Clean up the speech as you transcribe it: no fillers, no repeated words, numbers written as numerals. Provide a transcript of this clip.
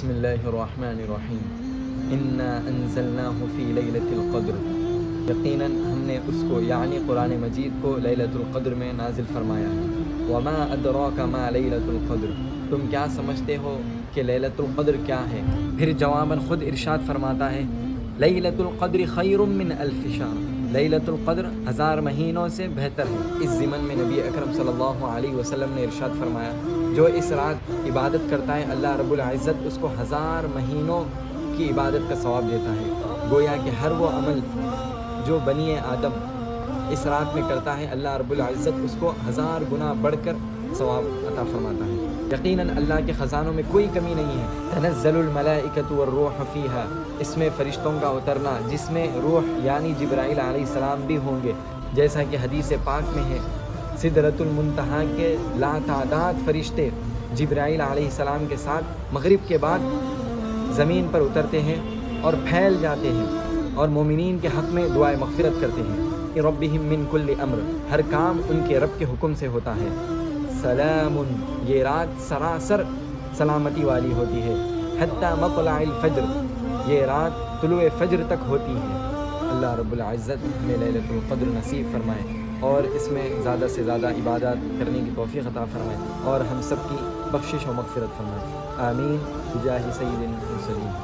بسم اللہ الرحمن الرحیم انا انزلناہ فی لیلۃ القدر، یقیناً ہم نے اس کو یعنی قرآن مجید کو لیلۃ القدر میں نازل فرمایا ہے۔ وما ادراک ما لیلۃ القدر، تم کیا سمجھتے ہو کہ لیلۃ القدر کیا ہے؟ پھر جواباً خود ارشاد فرماتا ہے لیلۃ القدر خیر من الف شہر، لیلۃ القدر 1000 مہینوں سے بہتر ہے۔ اس ضمن میں نبی اکرم صلی اللہ علیہ وسلم نے ارشاد فرمایا جو اس رات عبادت کرتا ہے اللہ رب العزت اس کو 1000 مہینوں کی عبادت کا ثواب دیتا ہے۔ گویا کہ ہر وہ عمل جو بنی آدم اس رات میں کرتا ہے اللہ رب العزت اس کو 1000 گنا بڑھ کر ثواب عطا فرماتا ہے۔ یقیناً اللہ کے خزانوں میں کوئی کمی نہیں ہے۔ تنزل الملائکۃ والروح فیہا، اس میں فرشتوں کا اترنا جس میں روح یعنی جبرائیل علیہ السلام بھی ہوں گے، جیسا کہ حدیث پاک میں ہے سدرۃ المنتہا کے لاتعداد فرشتے جبرائیل علیہ السلام کے ساتھ مغرب کے بعد زمین پر اترتے ہیں اور پھیل جاتے ہیں اور مومنین کے حق میں دعائے مغفرت کرتے ہیں۔ ربہم من کل امر، ہر کام ان کے رب کے حکم سے ہوتا ہے۔ سلام، یہ رات سراسر سلامتی والی ہوتی ہے۔ حتی مطلع الفجر، یہ رات طلوع فجر تک ہوتی ہے۔ اللہ رب العزت ہمیں لیلۃ القدر نصیب فرمائے اور اس میں زیادہ سے زیادہ عبادات کرنے کی توفیق عطا فرمائے اور ہم سب کی بخشش و مغفرت فرمائے۔ آمین بجاہ سید المرسلین۔